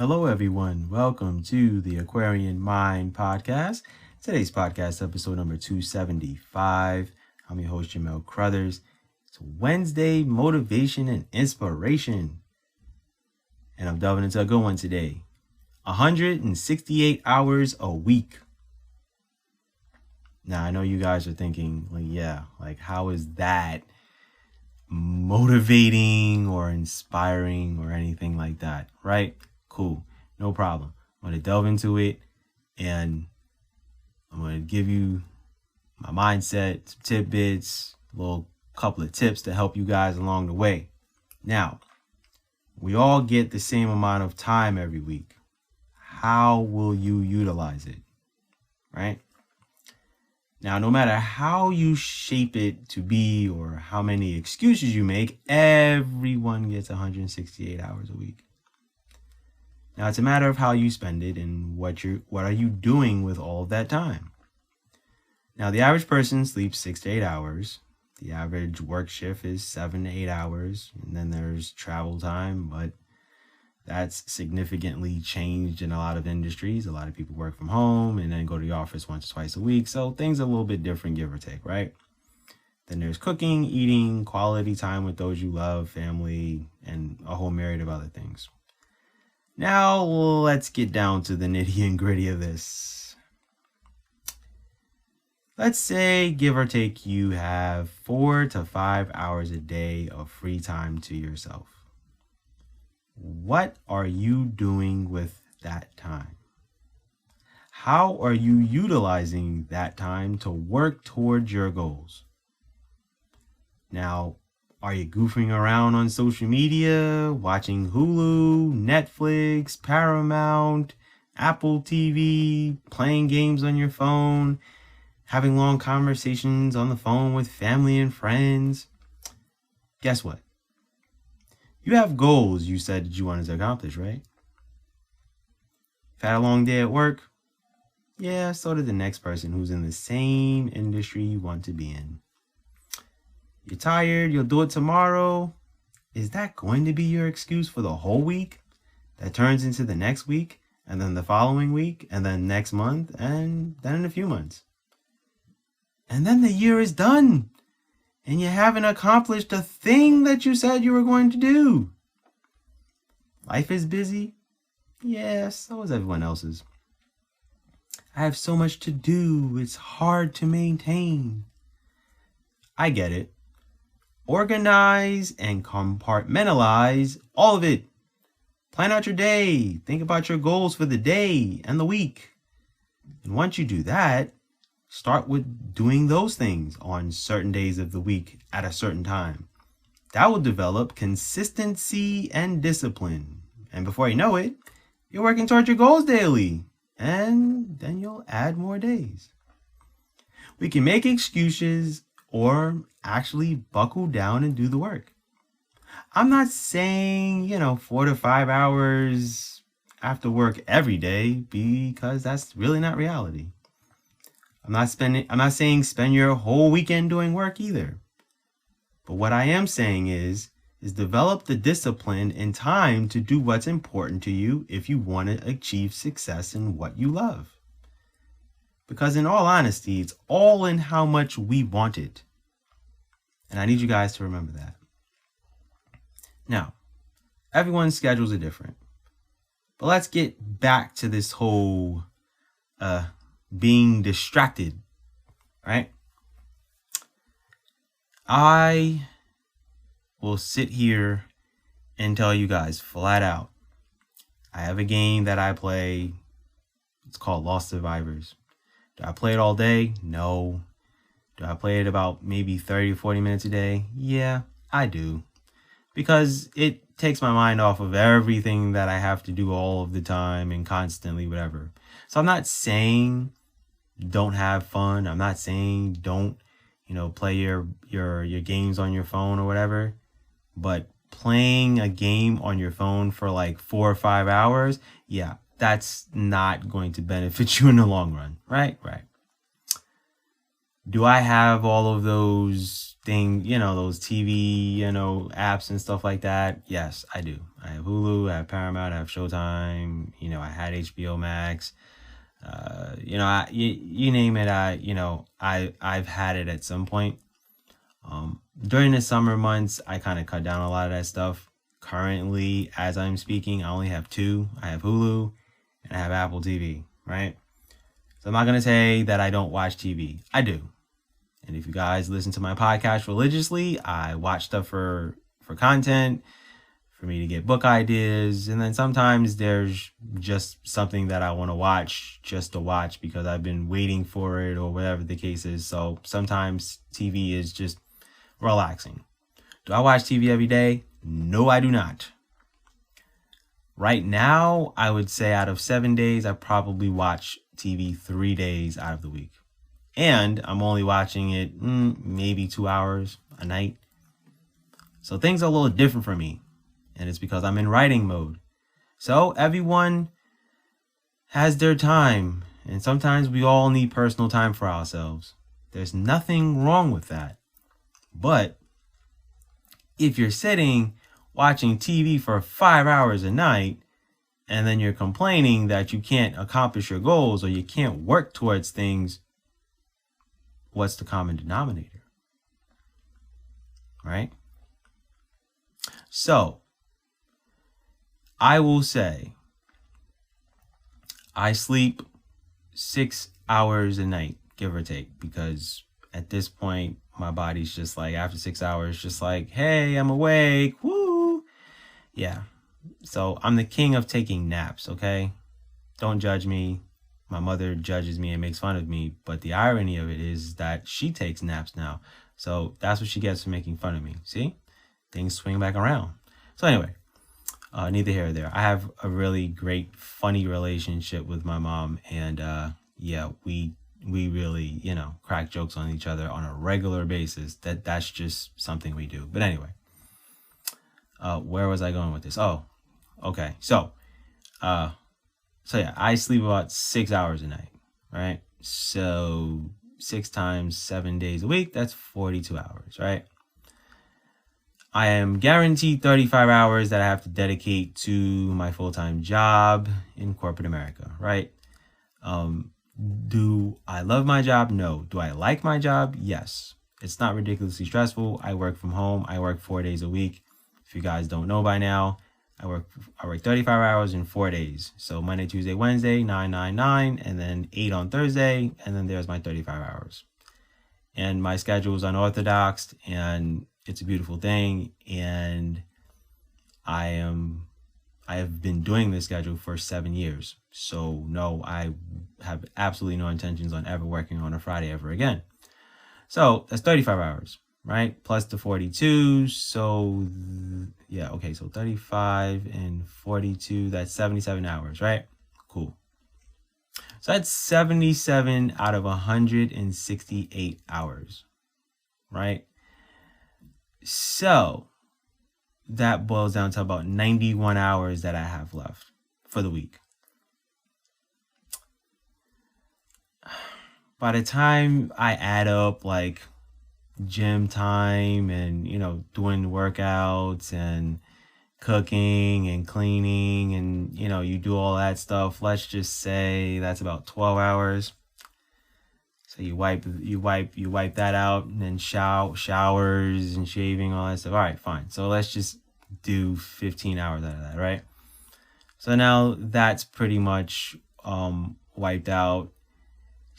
Hello, everyone. Welcome to the Aquarian Mind Podcast. Today's podcast, episode number 275. I'm your host, Jamel Crothers. It's Wednesday Motivation and Inspiration. And I'm delving into a good one today. 168 hours a week. Now, I know you guys are thinking, how is that motivating or inspiring or anything like that, right? Cool, no problem. I'm going to delve into it and I'm going to give you my mindset, some tidbits, a little couple of tips to help you guys along the way. Now, we all get the same amount of time every week. How will you utilize it, right? Now, no matter how you shape it to be or how many excuses you make, everyone gets 168 hours a week. Now, it's a matter of how you spend it and what are you doing with all of that time. Now, the average person sleeps 6 to 8 hours. The average work shift is 7 to 8 hours. And then there's travel time, but that's significantly changed in a lot of industries. A lot of people work from home and then go to the office once or twice a week. So things are a little bit different, give or take, right? Then there's cooking, eating, quality time with those you love, family, and a whole myriad of other things. Now let's get down to the nitty and gritty of this. Let's say, give or take, you have 4 to 5 hours a day of free time to yourself. What are you doing with that time? How are you utilizing that time to work towards your goals? Now, are you goofing around on social media, watching Hulu, Netflix, Paramount, Apple TV, playing games on your phone, having long conversations on the phone with family and friends? Guess what? You have goals you said that you wanted to accomplish, right? You've had a long day at work? Yeah, so did the next person who's in the same industry you want to be in. You're tired, you'll do it tomorrow. Is that going to be your excuse for the whole week? That turns into the next week, and then the following week, and then next month, and then in a few months. And then the year is done. And you haven't accomplished a thing that you said you were going to do. Life is busy? Yeah, so is everyone else's. I have so much to do, it's hard to maintain. I get it. Organize and compartmentalize all of it. Plan out your day. Think about your goals for the day and the week. And once you do that, start with doing those things on certain days of the week at a certain time. That will develop consistency and discipline. And before you know it, you're working towards your goals daily. And then you'll add more days. We can make excuses or actually buckle down and do the work. I'm not saying, 4 to 5 hours after work every day, because that's really not reality. I'm not saying spend your whole weekend doing work either. But what I am saying is develop the discipline and time to do what's important to you if you want to achieve success in what you love. Because in all honesty, it's all in how much we want it. And I need you guys to remember that. Now, everyone's schedules are different. But let's get back to this whole being distracted, right? I will sit here and tell you guys flat out, I have a game that I play. It's called Lost Survivors. Do I play it all day? No. Do I play it about maybe 30 to 40 minutes a day? Yeah, I do. Because it takes my mind off of everything that I have to do all of the time and constantly, whatever. So I'm not saying don't have fun. I'm not saying don't, play your games on your phone or whatever. But playing a game on your phone for like 4 or 5 hours, yeah, that's not going to benefit you in the long run. Right. Do I have all of those things, those TV, apps and stuff like that? Yes, I do. I have Hulu, I have Paramount, I have Showtime, I had HBO Max. You name it, I've had it at some point. During the summer months, I kind of cut down a lot of that stuff. Currently, as I'm speaking, I only have two. I have Hulu and I have Apple TV, right? So I'm not going to say that I don't watch TV. I do. And if you guys listen to my podcast religiously, I watch stuff for content, for me to get book ideas. And then sometimes there's just something that I want to watch just to watch because I've been waiting for it or whatever the case is. So sometimes TV is just relaxing. Do I watch TV every day? No, I do not. Right now, I would say out of 7 days, I probably watch TV 3 days out of the week. And I'm only watching it maybe 2 hours a night. So things are a little different for me. And it's because I'm in writing mode. So everyone has their time. And sometimes we all need personal time for ourselves. There's nothing wrong with that. But if you're sitting watching TV for 5 hours a night, and then you're complaining that you can't accomplish your goals or you can't work towards things, what's the common denominator? Right? So, I will say, I sleep 6 hours a night, give or take, because at this point, my body's just like, after 6 hours, just like, hey, I'm awake, woo! Yeah, so I'm the king of taking naps, okay? Don't judge me. My mother judges me and makes fun of me, but the irony of it is that she takes naps now. So that's what she gets for making fun of me. See? Things swing back around. So anyway, neither here or there. I have a really great, funny relationship with my mom, and we really, crack jokes on each other on a regular basis. That's just something we do. But anyway, where was I going with this? Oh, okay. So yeah, I sleep about 6 hours a night, right? So 6 times 7 days a week, that's 42 hours, right? I am guaranteed 35 hours that I have to dedicate to my full-time job in corporate America, right? Do I love my job? No. Do I like my job? Yes. It's not ridiculously stressful. I work from home. I work 4 days a week. If you guys don't know by now, I work 35 hours in 4 days. So Monday, Tuesday, Wednesday, 9, 9, 9, and then 8 on Thursday, and then there's my 35 hours. And my schedule is unorthodox, and it's a beautiful thing. And I have been doing this schedule for 7 years. So no, I have absolutely no intentions on ever working on a Friday ever again. So that's 35 hours, right? Plus the 42. So yeah, okay. So 35 and 42, that's 77 hours, right? Cool. So that's 77 out of 168 hours, right? So that boils down to about 91 hours that I have left for the week. By the time I add up like gym time and, doing workouts and cooking and cleaning and, you do all that stuff, let's just say that's about 12 hours. So you wipe that out, and then showers and shaving, all that stuff. All right, fine. So let's just do 15 hours out of that, right? So now that's pretty much wiped out.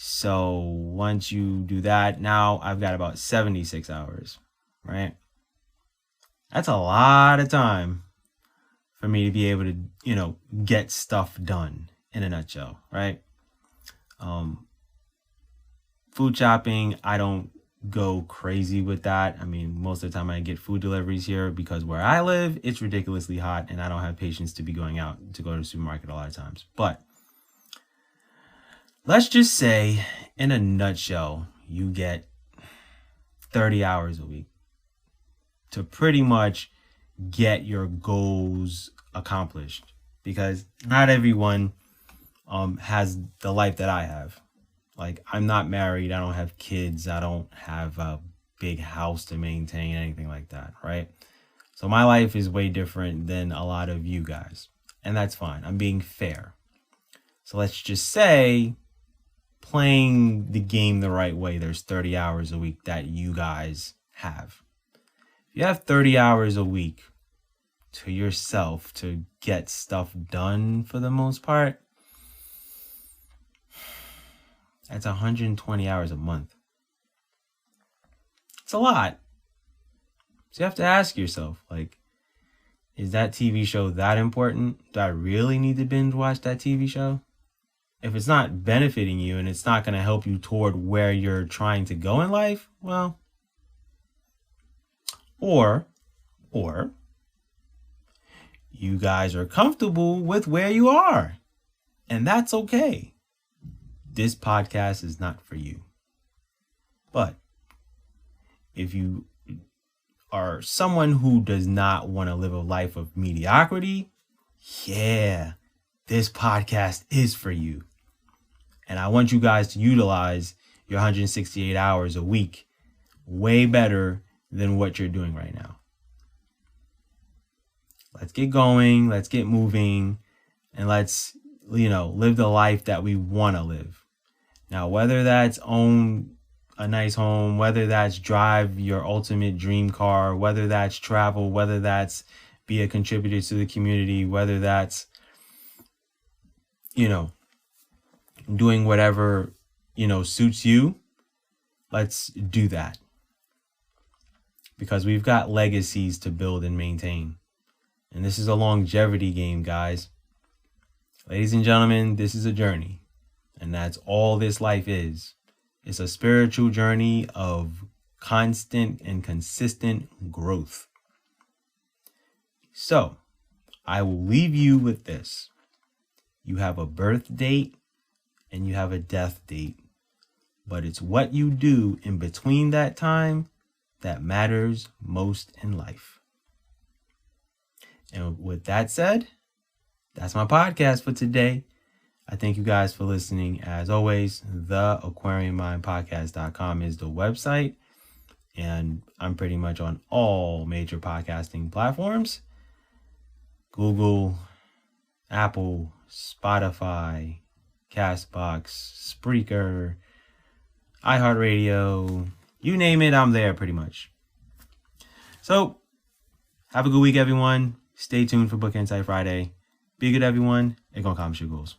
So once you do that, now I've got about 76 hours, right? That's a lot of time for me to be able to, get stuff done in a nutshell, right? Food shopping, I don't go crazy with that. I mean, most of the time I get food deliveries here because where I live, it's ridiculously hot and I don't have patience to be going out to go to the supermarket a lot of times. But let's just say, in a nutshell, you get 30 hours a week to pretty much get your goals accomplished, because not everyone has the life that I have. Like, I'm not married. I don't have kids. I don't have a big house to maintain, anything like that, right? So my life is way different than a lot of you guys. And that's fine. I'm being fair. So let's just say, playing the game the right way, there's 30 hours a week that you guys have. If you have 30 hours a week to yourself to get stuff done for the most part, that's 120 hours a month. It's a lot. So you have to ask yourself, like, is that TV show that important? Do I really need to binge watch that TV show? If it's not benefiting you and it's not going to help you toward where you're trying to go in life, well, or you guys are comfortable with where you are, and that's okay. This podcast is not for you. But if you are someone who does not want to live a life of mediocrity, yeah, this podcast is for you. And I want you guys to utilize your 168 hours a week way better than what you're doing right now. Let's get going, let's get moving, and let's, live the life that we want to live. Now, whether that's own a nice home, whether that's drive your ultimate dream car, whether that's travel, whether that's be a contributor to the community, whether that's, doing whatever, suits you, let's do that. Because we've got legacies to build and maintain. And this is a longevity game, guys. Ladies and gentlemen, this is a journey. And that's all this life is. It's a spiritual journey of constant and consistent growth. So, I will leave you with this. You have a birth date and you have a death date. But it's what you do in between that time that matters most in life. And with that said, that's my podcast for today. I thank you guys for listening. As always, the aquariummindpodcast.com is the website. And I'm pretty much on all major podcasting platforms. Google, Apple, Spotify, Castbox, Spreaker, iHeartRadio, you name it, I'm there pretty much. So, have a good week, everyone. Stay tuned for Book Insight Friday. Be good, everyone, and go accomplish your goals.